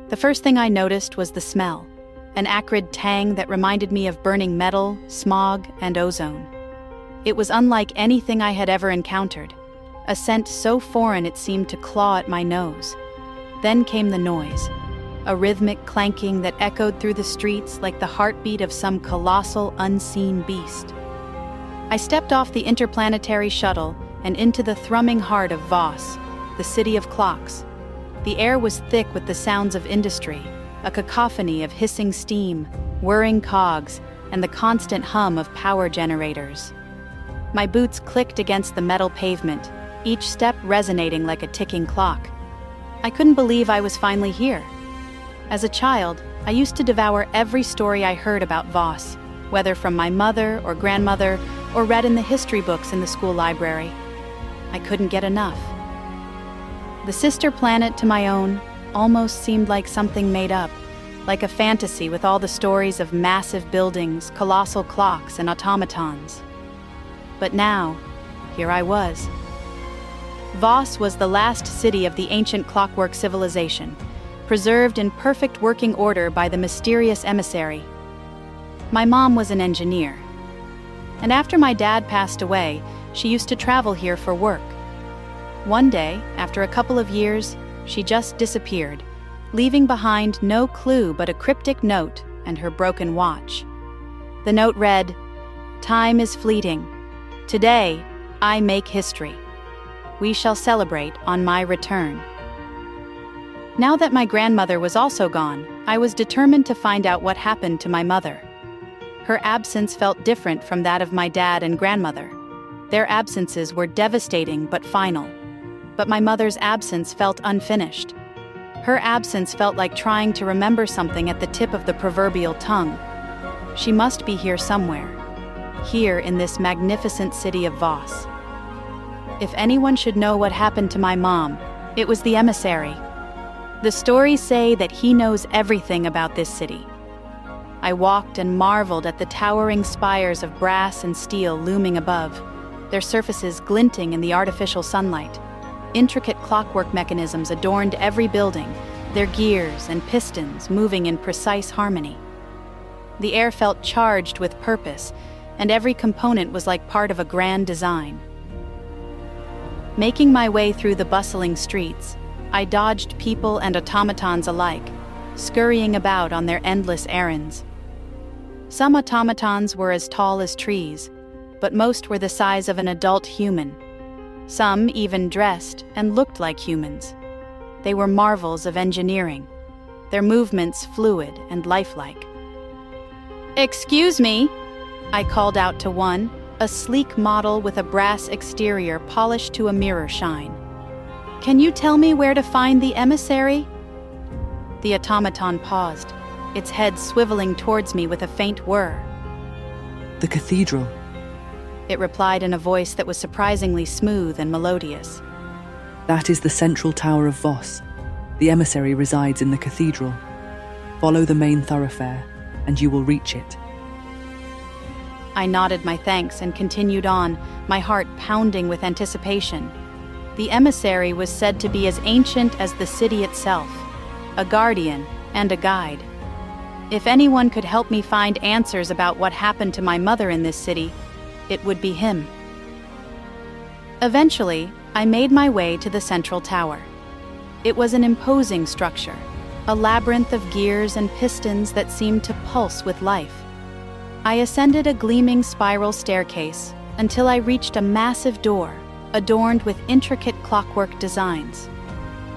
The first thing I noticed was the smell, an acrid tang that reminded me of burning metal, smog, and ozone. It was unlike anything I had ever encountered, a scent so foreign it seemed to claw at my nose. Then came the noise, a rhythmic clanking that echoed through the streets like the heartbeat of some colossal, unseen beast. I stepped off the Interplanetary shuttle and into the thrumming heart of Voss, the city of clocks. The air was thick with the sounds of industry, a cacophony of hissing steam, whirring cogs, and the constant hum of power generators. My boots clicked against the metal pavement, each step resonating like a ticking clock. I couldn't believe I was finally here. As a child, I used to devour every story I heard about Voss, whether from my mother or grandmother or read in the history books in the school library. I couldn't get enough. The sister planet to my own almost seemed like something made up, like a fantasy with all the stories of massive buildings, colossal clocks, and automatons. But now, here I was. Voss was the last city of the ancient clockwork civilization, preserved in perfect working order by the mysterious Emissary. My mom was an engineer, and after my dad passed away, she used to travel here for work. One day, after a couple of years, she just disappeared, leaving behind no clue but a cryptic note and her broken watch. The note read, "Time is fleeting. Today, I make history. We shall celebrate on my return." Now that my grandmother was also gone, I was determined to find out what happened to my mother. Her absence felt different from that of my dad and grandmother. Their absences were devastating but final. But my mother's absence felt unfinished. Her absence felt like trying to remember something at the tip of the proverbial tongue. She must be here somewhere, here in this magnificent city of Voss. If anyone should know what happened to my mom, it was the Emissary. The stories say that he knows everything about this city. I walked and marveled at the towering spires of brass and steel looming above, their surfaces glinting in the artificial sunlight. Intricate clockwork mechanisms adorned every building, their gears and pistons moving in precise harmony. The air felt charged with purpose, and every component was like part of a grand design. Making my way through the bustling streets, I dodged people and automatons alike, scurrying about on their endless errands. Some automatons were as tall as trees, but most were the size of an adult human. Some even dressed and looked like humans. They were marvels of engineering, their movements fluid and lifelike. "Excuse me," I called out to one, a sleek model with a brass exterior polished to a mirror shine. "Can you tell me where to find the Emissary?" The automaton paused, its head swiveling towards me with a faint whir. "The cathedral," it replied in a voice that was surprisingly smooth and melodious. "That is the central tower of Voss. The Emissary resides in the cathedral. Follow the main thoroughfare, and you will reach it." I nodded my thanks and continued on, my heart pounding with anticipation. The Emissary was said to be as ancient as the city itself, a guardian and a guide. If anyone could help me find answers about what happened to my mother in this city, it would be him. Eventually, I made my way to the central tower. It was an imposing structure, a labyrinth of gears and pistons that seemed to pulse with life. I ascended a gleaming spiral staircase until I reached a massive door adorned with intricate clockwork designs.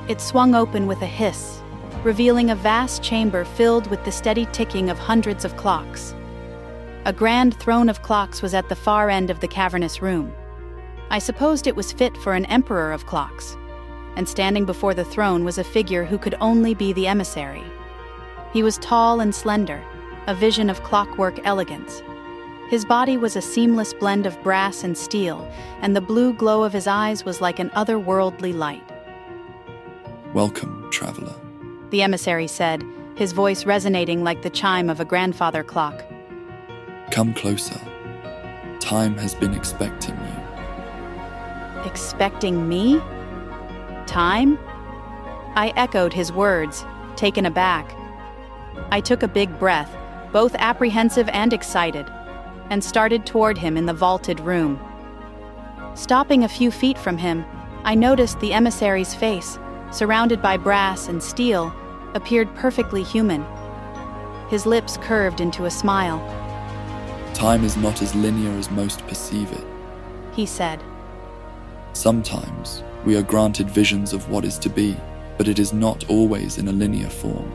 It swung open with a hiss, revealing a vast chamber filled with the steady ticking of hundreds of clocks. A grand throne of clocks was at the far end of the cavernous room. I supposed it was fit for an emperor of clocks, and standing before the throne was a figure who could only be the Emissary. He was tall and slender, a vision of clockwork elegance. His body was a seamless blend of brass and steel, and the blue glow of his eyes was like an otherworldly light. "Welcome, traveler," the Emissary said, his voice resonating like the chime of a grandfather clock. "Come closer. Time has been expecting you." Expecting me? Time? I echoed his words, taken aback. I took a big breath, both apprehensive and excited, and started toward him in the vaulted room. Stopping a few feet from him, I noticed the emissary's face, surrounded by brass and steel, appeared perfectly human. His lips curved into a smile. Time is not as linear as most perceive it. He said. Sometimes we are granted visions of what is to be, but it is not always in a linear form.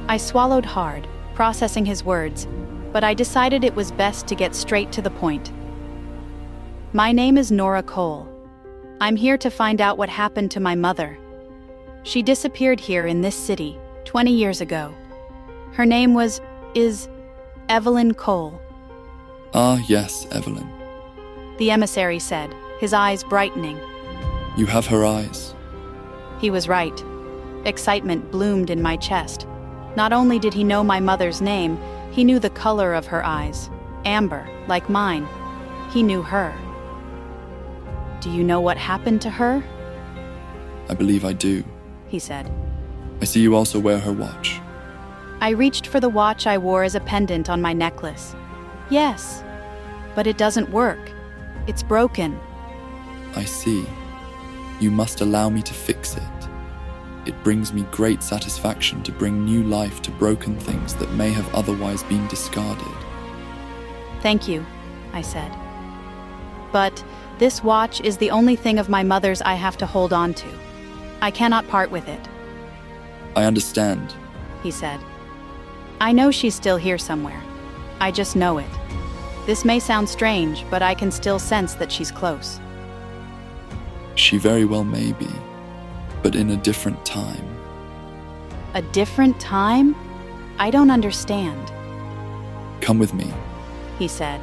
I swallowed hard, processing his words, but I decided it was best to get straight to the point. My name is Nora Cole. I'm here to find out what happened to my mother. She disappeared here in this city 20 years ago. Her name is Evelyn Cole. Ah, yes, Evelyn. The emissary said, his eyes brightening. You have her eyes. He was right. Excitement bloomed in my chest. Not only did he know my mother's name, he knew the color of her eyes. Amber, like mine. He knew her. Do you know what happened to her? I believe I do. He said. I see you also wear her watch. I reached for the watch I wore as a pendant on my necklace. Yes, but it doesn't work. It's broken. I see. You must allow me to fix it. It brings me great satisfaction to bring new life to broken things that may have otherwise been discarded. Thank you, I said. But this watch is the only thing of my mother's I have to hold on to. I cannot part with it. I understand, he said. I know she's still here somewhere. I just know it. This may sound strange, but I can still sense that she's close. She very well may be, but in a different time. A different time? I don't understand. Come with me, he said.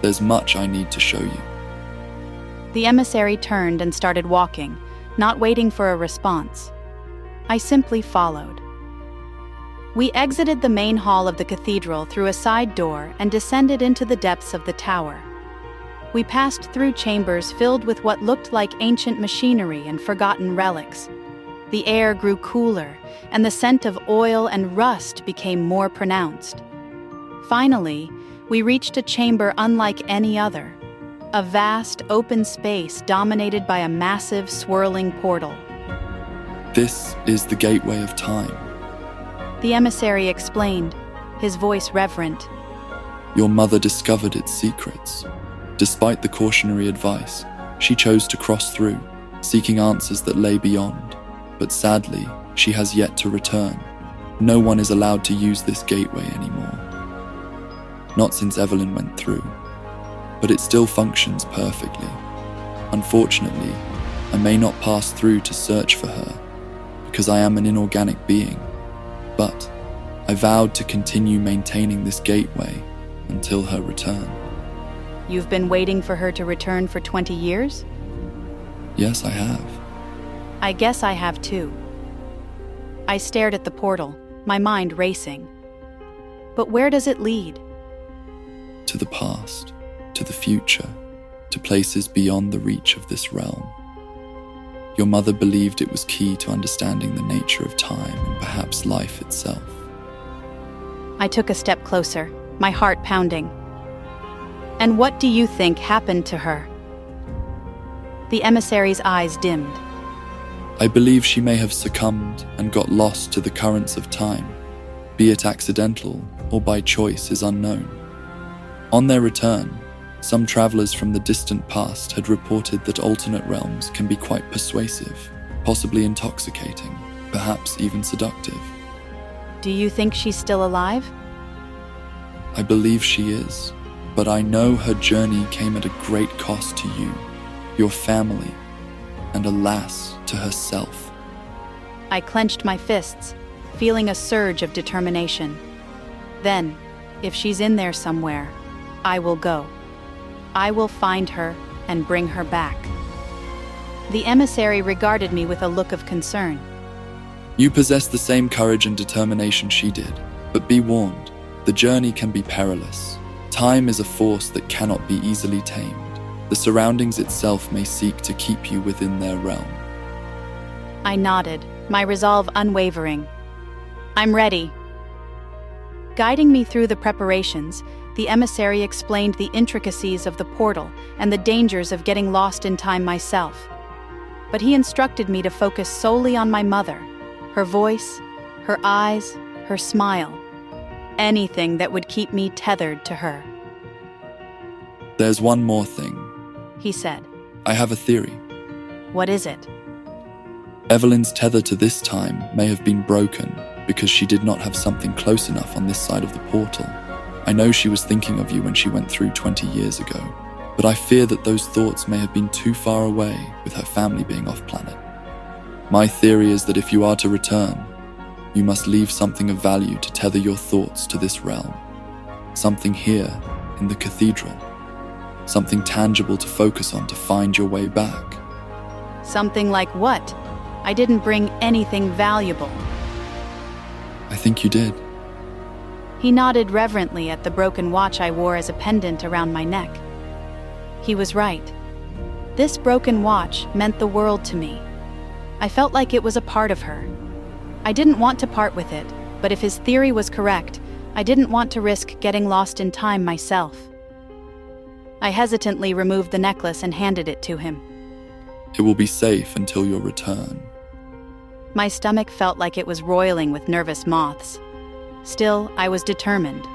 There's much I need to show you. The emissary turned and started walking, not waiting for a response. I simply followed. We exited the main hall of the cathedral through a side door and descended into the depths of the tower. We passed through chambers filled with what looked like ancient machinery and forgotten relics. The air grew cooler, and the scent of oil and rust became more pronounced. Finally, we reached a chamber unlike any other, a vast open space dominated by a massive swirling portal. This is the gateway of time. The emissary explained, his voice reverent. Your mother discovered its secrets. Despite the cautionary advice, she chose to cross through, seeking answers that lay beyond. But sadly, she has yet to return. No one is allowed to use this gateway anymore. Not since Evelyn went through. But it still functions perfectly. Unfortunately, I may not pass through to search for her, because I am an inorganic being. But I vowed to continue maintaining this gateway until her return. You've been waiting for her to return for 20 years? Yes, I have. I guess I have too. I stared at the portal, my mind racing. But where does it lead? To the past, to the future, to places beyond the reach of this realm. Your mother believed it was key to understanding the nature of time and perhaps life itself. I took a step closer, my heart pounding. And what do you think happened to her? The emissary's eyes dimmed. I believe she may have succumbed and got lost to the currents of time, be it accidental or by choice is unknown. On their return, some travelers from the distant past had reported that alternate realms can be quite persuasive, possibly intoxicating, perhaps even seductive. Do you think she's still alive? I believe she is, but I know her journey came at a great cost to you, your family, and alas, to herself. I clenched my fists, feeling a surge of determination. Then, if she's in there somewhere, I will go. I will find her and bring her back. The emissary regarded me with a look of concern. You possess the same courage and determination she did, but be warned, the journey can be perilous. Time is a force that cannot be easily tamed. The surroundings itself may seek to keep you within their realm. I nodded, my resolve unwavering. I'm ready. Guiding me through the preparations, the emissary explained the intricacies of the portal and the dangers of getting lost in time myself. But he instructed me to focus solely on my mother, her voice, her eyes, her smile, anything that would keep me tethered to her. There's one more thing, He said. I have a theory. What is it? Evelyn's tether to this time may have been broken because she did not have something close enough on this side of the portal. I know she was thinking of you when she went through 20 years ago, but I fear that those thoughts may have been too far away with her family being off-planet. My theory is that if you are to return, you must leave something of value to tether your thoughts to this realm. Something here in the cathedral. Something tangible to focus on to find your way back. Something like what? I didn't bring anything valuable. I think you did. He nodded reverently at the broken watch I wore as a pendant around my neck. He was right. This broken watch meant the world to me. I felt like it was a part of her. I didn't want to part with it, but if his theory was correct, I didn't want to risk getting lost in time myself. I hesitantly removed the necklace and handed it to him. It will be safe until your return. My stomach felt like it was roiling with nervous moths. Still, I was determined.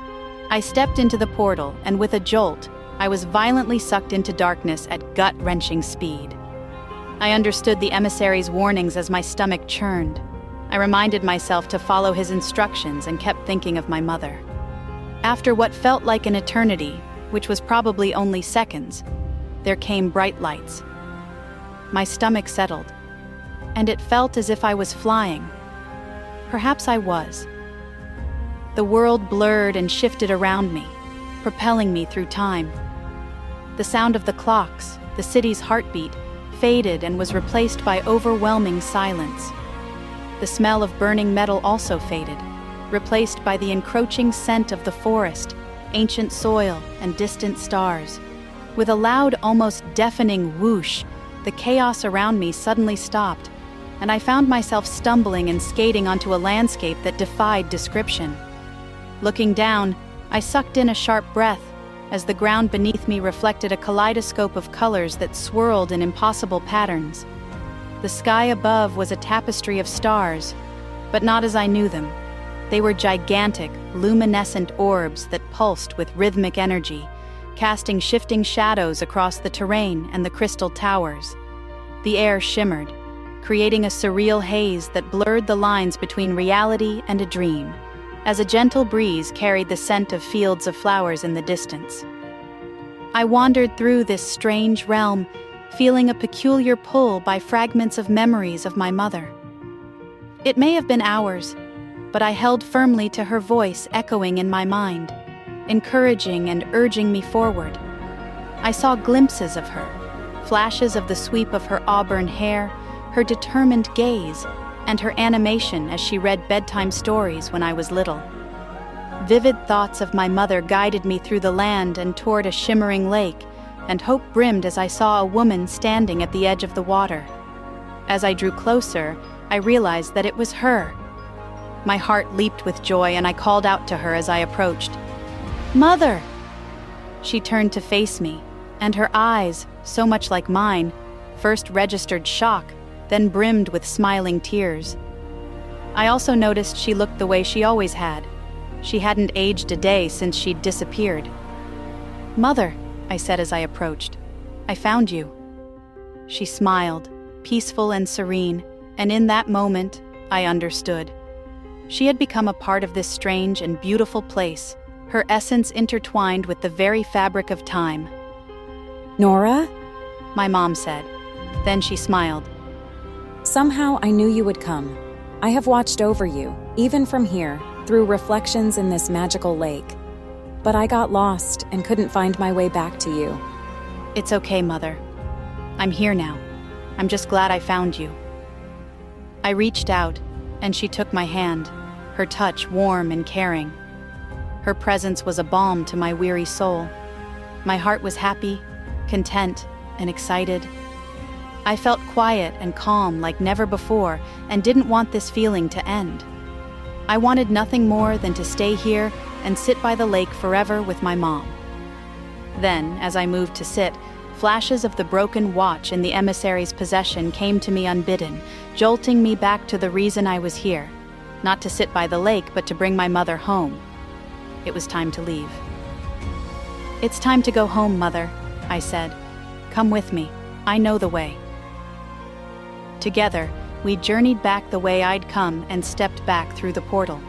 I stepped into the portal, and with a jolt, I was violently sucked into darkness at gut-wrenching speed. I understood the emissary's warnings as my stomach churned. I reminded myself to follow his instructions and kept thinking of my mother. After what felt like an eternity, which was probably only seconds, there came bright lights. My stomach settled, and it felt as if I was flying. Perhaps I was. The world blurred and shifted around me, propelling me through time. The sound of the clocks, the city's heartbeat, faded and was replaced by overwhelming silence. The smell of burning metal also faded, replaced by the encroaching scent of the forest, ancient soil, and distant stars. With a loud, almost deafening whoosh, the chaos around me suddenly stopped, and I found myself stumbling and skating onto a landscape that defied description. Looking down, I sucked in a sharp breath as the ground beneath me reflected a kaleidoscope of colors that swirled in impossible patterns. The sky above was a tapestry of stars, but not as I knew them. They were gigantic, luminescent orbs that pulsed with rhythmic energy, casting shifting shadows across the terrain and the crystal towers. The air shimmered, creating a surreal haze that blurred the lines between reality and a dream, as a gentle breeze carried the scent of fields of flowers in the distance. I wandered through this strange realm, feeling a peculiar pull by fragments of memories of my mother. It may have been hours, but I held firmly to her voice echoing in my mind, encouraging and urging me forward. I saw glimpses of her, flashes of the sweep of her auburn hair, her determined gaze, and her animation as she read bedtime stories when I was little. Vivid thoughts of my mother guided me through the land and toward a shimmering lake, and hope brimmed as I saw a woman standing at the edge of the water. As I drew closer, I realized that it was her. My heart leaped with joy, and I called out to her as I approached. "Mother!" She turned to face me, and her eyes, so much like mine, first registered shock, then brimmed with smiling tears. I also noticed she looked the way she always had. She hadn't aged a day since she'd disappeared. "Mother," I said as I approached, "I found you." She smiled, peaceful and serene, and in that moment, I understood. She had become a part of this strange and beautiful place, her essence intertwined with the very fabric of time. "Nora?" My mom said. Then she smiled. "Somehow I knew you would come. I have watched over you, even from here, through reflections in this magical lake. But I got lost and couldn't find my way back to you." "It's okay, Mother. I'm here now. I'm just glad I found you." I reached out, and she took my hand, her touch warm and caring. Her presence was a balm to my weary soul. My heart was happy, content, and excited. I felt quiet and calm like never before and didn't want this feeling to end. I wanted nothing more than to stay here and sit by the lake forever with my mom. Then, as I moved to sit, flashes of the broken watch in the emissary's possession came to me unbidden, jolting me back to the reason I was here. Not to sit by the lake, but to bring my mother home. It was time to leave. "It's time to go home, Mother," I said. "Come with me. I know the way." Together, we journeyed back the way I'd come and stepped back through the portal.